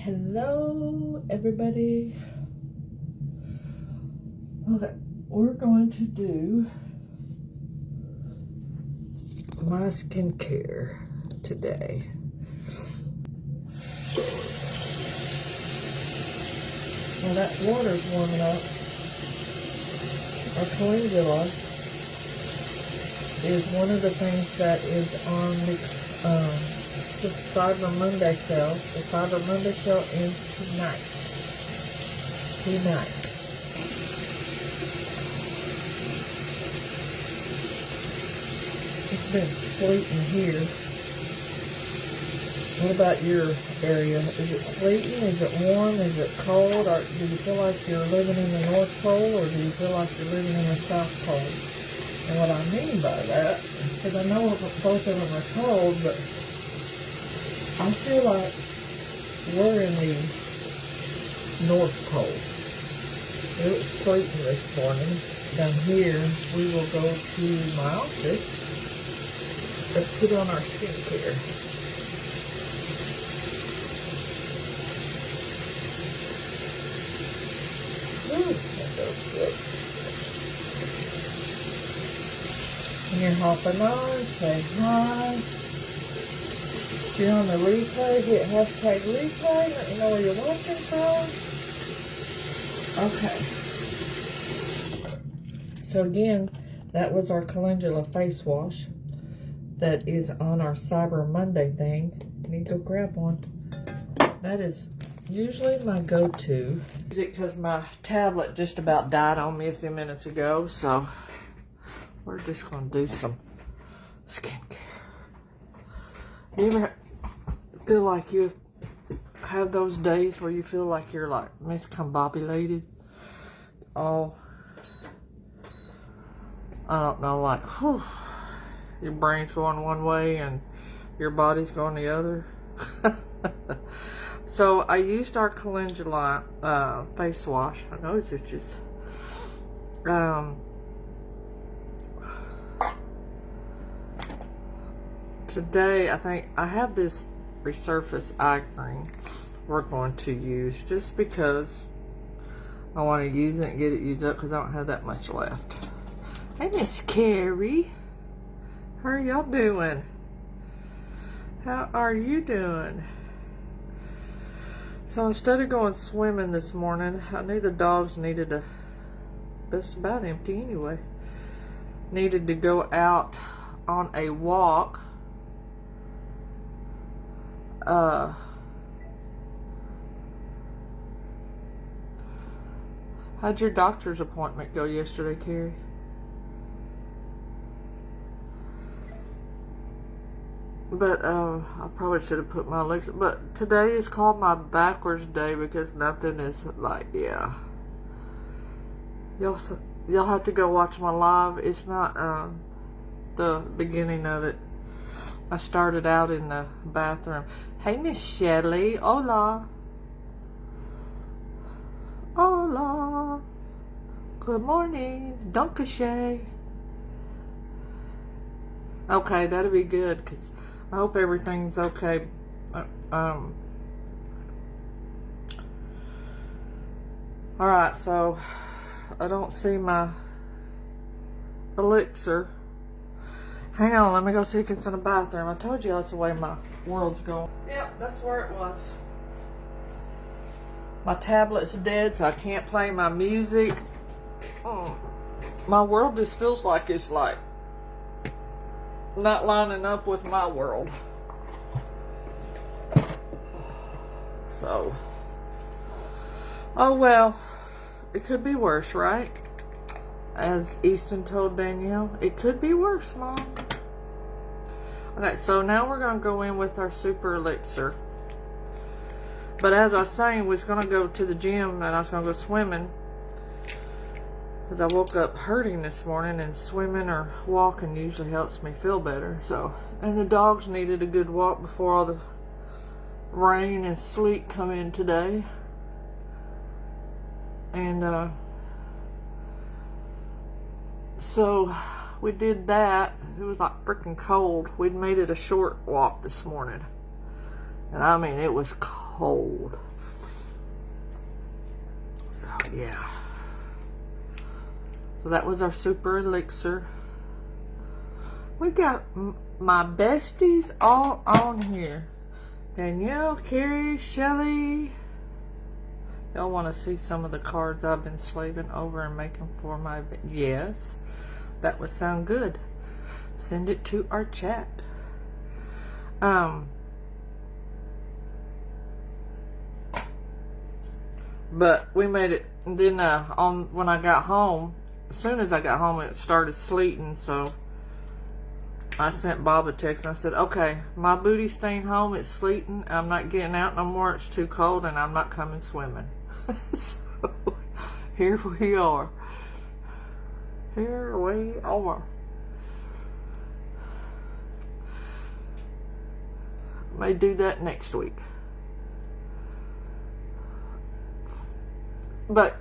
Hello, everybody. Okay, we're going to do my skincare today. Well, that water's warming up. Our calendula is one of the things that is on the Cyber Monday sale. The Cyber Monday sale ends tonight. It's been sleeting here. What about your area? Is it sleeting? Is it warm? Is it cold? Or do you feel like you're living in the North Pole, or do you feel like you're living in the South Pole? And what I mean by that, because I know both of them are cold, but I feel like we're in the North Pole. It was sleeting this morning. Down here, we will go to my office and put on our skincare. Ooh, that feels good. When you're hopping on, say hi. If you're on the replay, hit hashtag replay. Let me know where you're watching from. Okay. So again, that was our calendula face wash that is on our Cyber Monday thing. I need to go grab one. That is usually my go-to. Because my tablet just about died on me a few minutes ago, so we're just going to do some skincare. You ever feel like you have those days where you feel like you're like miscombobulated? Oh, I don't know, like, whew, your brain's going one way and your body's going the other. So I used our calendula face wash. I know it's just today I think I have this resurface eye cream we're going to use just because I want to use it and get it used up because I don't have that much left. Hey, Miss Carrie, how are y'all doing? How are you doing? So instead of going swimming this morning, I knew the dogs needed to, it's about empty anyway, needed to go out on a walk. How'd your doctor's appointment go yesterday, Carrie? But I probably should have put my legs. But today is called my backwards day because nothing is like, yeah. Y'all have to go watch my live. It's not the beginning of it. I started out in the bathroom. Hey, Miss Shelley. Hola. Hola. Good morning. Dankeschön. Okay, that'll be good because I hope everything's okay. Alright, so I don't see my elixir. Hang on, let me go see if it's in the bathroom. I told you that's the way my world's going. Yep, that's where it was. My tablet's dead, so I can't play my music. My world just feels like it's like not lining up with my world. So, oh well, it could be worse, right? As Easton told Danielle, it could be worse, Mom. Okay, so now we're going to go in with our super elixir. But as I was saying, we was going to go to the gym and I was going to go swimming. Because I woke up hurting this morning, and swimming or walking usually helps me feel better. So, and the dogs needed a good walk before all the rain and sleet come in today. And so we did that. It was like freaking cold. We'd made it a short walk this morning. And I mean, it was cold. yeah. So that was our super elixir. We got my besties all on here. Danielle, Carrie, Shelly. Y'all want to see some of the cards I've been slaving over and making for my... Yes, that would sound good. Send it to our chat. But we made it. And then when I got home, as soon as I got home, it started sleeting. So I sent Bob a text and I said, okay, my booty's staying home. It's sleeting. I'm not getting out no more. It's too cold and I'm not coming swimming. So here we are. Here we are. May do that next week. But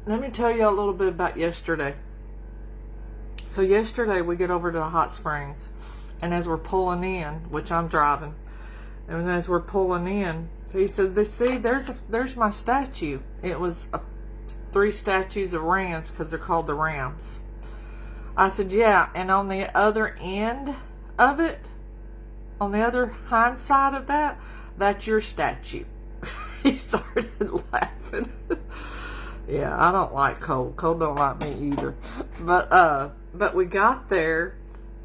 let me tell you a little bit about yesterday. So yesterday we get over to the hot springs, and as we're pulling in, which I'm driving, and as we're pulling in, he said, "See, there's my statue." It was 3 statues of rams because they're called the Rams. I said, "Yeah," and on the other end of it, on the other hind side of that, that's your statue. He started laughing. Yeah, I don't like cold. Cold don't like me either. But we got there,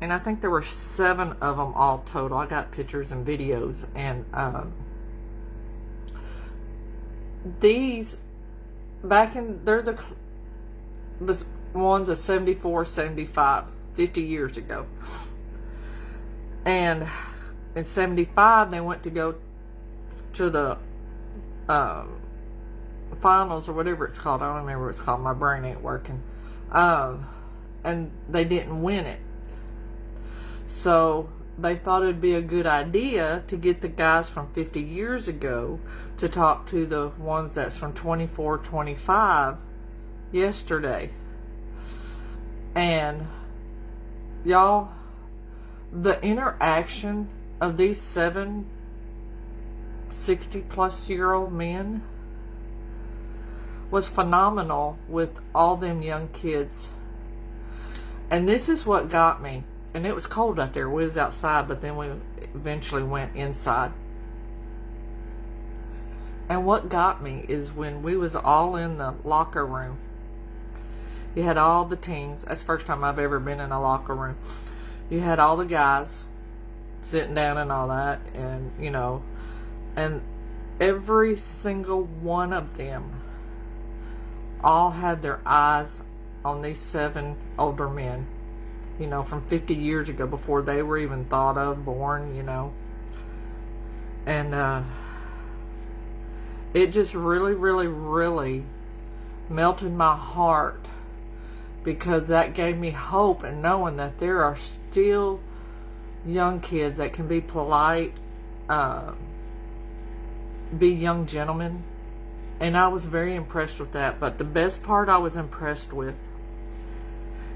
and I think there were 7 of them all total. I got pictures and videos, and these they're the ones of 74, 75, 50 years ago. And in 75, they went to go to the finals or whatever it's called. I don't remember what it's called. My brain ain't working. And they didn't win it. So they thought it'd be a good idea to get the guys from 50 years ago to talk to the ones that's from 24, 25 yesterday. And y'all, the interaction of these 7 60-plus-year-old men was phenomenal with all them young kids. And this is what got me. And it was cold out there. We was outside, but then we eventually went inside. And what got me is when we was all in the locker room. You had all the teams. That's the first time I've ever been in a locker room. You had all the guys sitting down and all that. And, you know, and every single one of them all had their eyes on these 7 older men, you know, from 50 years ago, before they were even thought of, born, you know. And it just really, really, really melted my heart, because that gave me hope, and knowing that there are still young kids that can be polite, be young gentlemen. And I was very impressed with that. But the best part I was impressed with,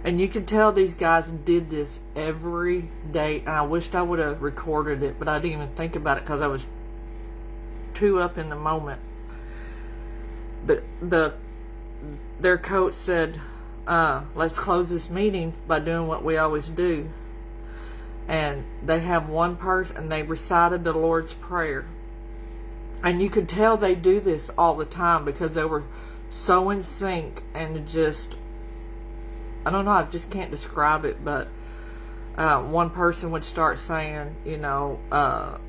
and you can tell these guys did this every day. And I wished I would have recorded it, but I didn't even think about it because I was too up in the moment. Their coach said, let's close this meeting by doing what we always do. And they have one person, and they recited the Lord's Prayer. And you could tell they do this all the time because they were so in sync, and just, I don't know, I just can't describe it, but one person would start saying, you know,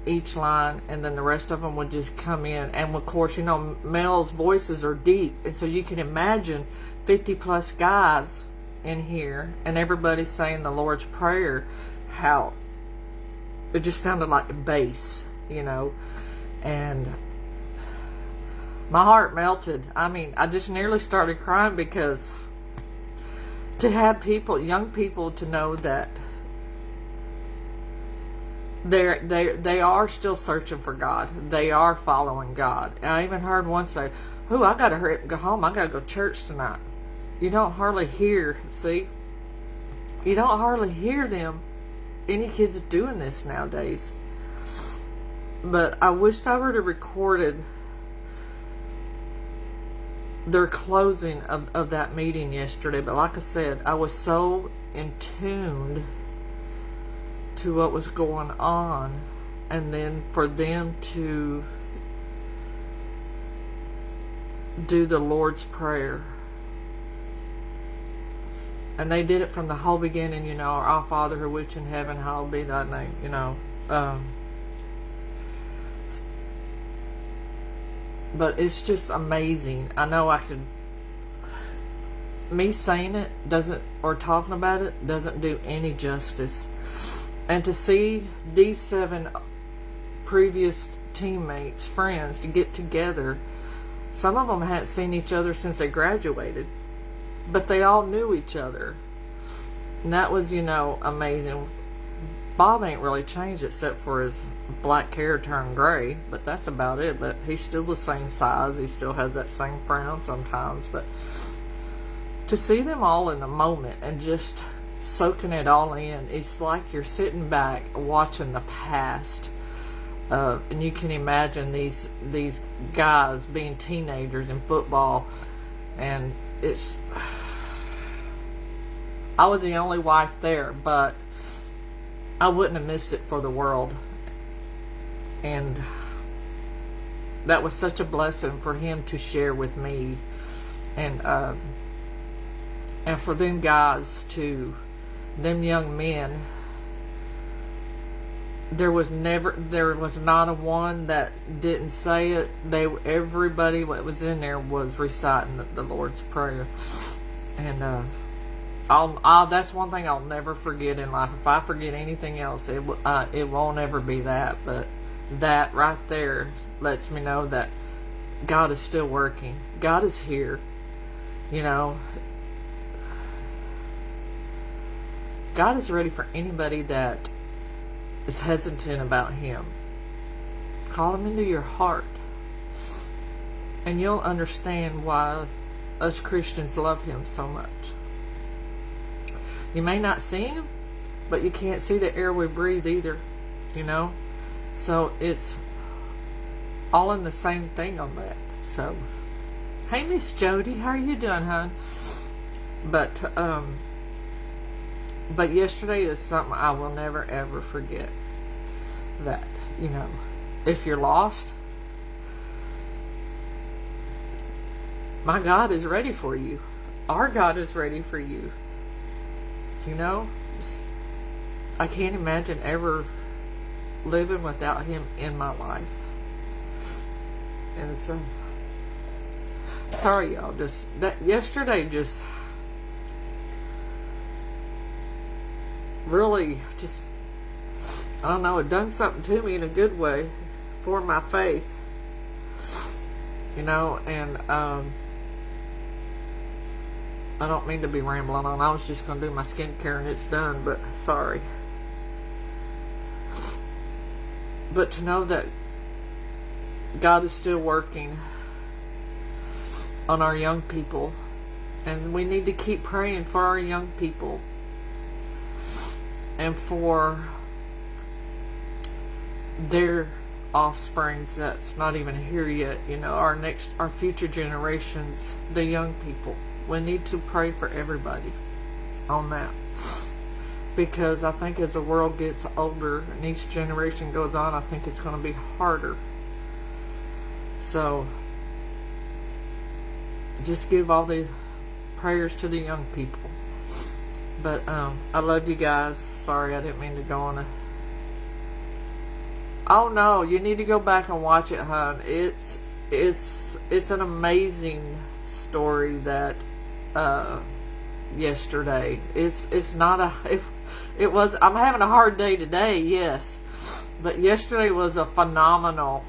each line, and then the rest of them would just come in. And of course, you know, males' voices are deep, and so you can imagine 50-plus guys in here, and everybody saying the Lord's Prayer, how it just sounded like bass, you know. And my heart melted. I mean, I just nearly started crying, because to have people, young people, to know that they are still searching for God. They are following God. And I even heard one say, "Ooh, I gotta hurry up and go home. I gotta go to church tonight." You don't hardly hear, you don't hardly hear any kids doing this nowadays. But I wished I would have recorded their closing of that meeting yesterday. But like I said, I was so in tuned to what was going on, and then for them to do the Lord's Prayer, and they did it from the whole beginning, our Father who which in heaven, hallowed be thy name, but it's just amazing. I know me saying it doesn't, or talking about it, doesn't do any justice. And to see these 7 previous teammates, friends, to get together, some of them hadn't seen each other since they graduated, but they all knew each other. And that was, amazing. Bob ain't really changed except for his black hair turned gray, but that's about it. But he's still the same size. He still has that same frown sometimes. But to see them all in the moment and just soaking it all in, it's like you're sitting back watching the past. And you can imagine these guys being teenagers in football, and I was the only wife there, but I wouldn't have missed it for the world. And that was such a blessing for him to share with me, and for them guys them young men. There was not a one that didn't say it. Everybody that was in there was reciting the Lord's Prayer. And that's one thing I'll never forget in life. If I forget anything else, it won't ever be that. But that right there lets me know that God is still working. God is here. God is ready for anybody that is hesitant about Him. Call Him into your heart, and you'll understand why us Christians love Him so much. You may not see Him, but you can't see the air we breathe either, so it's all in the same thing on that. So, hey Miss Jody, how are you doing, hon? But yesterday is something I will never ever forget. That, if you're lost, my God is ready for you. Our God is ready for you. I can't imagine ever living without Him in my life. And so, sorry y'all, yesterday really I don't know, it done something to me in a good way for my faith, and I don't mean to be rambling on. I was just going to do my skincare and it's done, but sorry. But to know that God is still working on our young people, and we need to keep praying for our young people and for their offsprings that's not even here yet, our future generations, the young people. We need to pray for everybody on that, because I think as the world gets older and each generation goes on, I think it's going to be harder. So just give all the prayers to the young people. But I love you guys. Sorry, I didn't mean to go on a... Oh no, you need to go back and watch it, hon. It's an amazing story that yesterday. It's not a... It was... I'm having a hard day today, yes. But yesterday was a phenomenal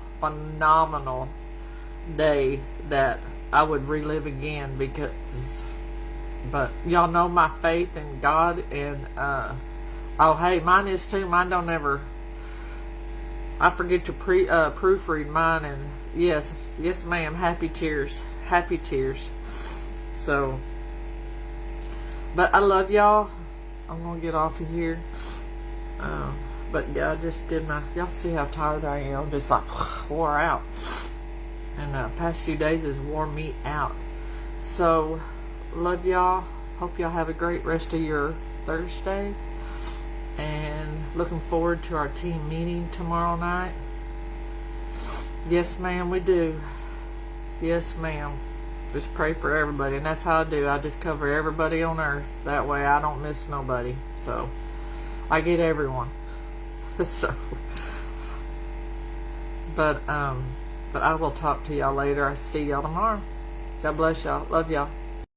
day that I would relive again, because... But y'all know my faith in God, and oh hey, mine is too. Mine don't ever... I forget to proofread mine, and yes ma'am, happy tears. So, but I love y'all. I'm gonna get off of here. But yeah, I just did y'all see how tired I am, just like wore out. And past few days has wore me out. So, love y'all. Hope y'all have a great rest of your Thursday. And looking forward to our team meeting tomorrow night. Yes, ma'am, we do. Yes, ma'am. Just pray for everybody. And that's how I do. I just cover everybody on earth. That way I don't miss nobody. So, I get everyone. So, but I will talk to y'all later. I see y'all tomorrow. God bless y'all. Love y'all.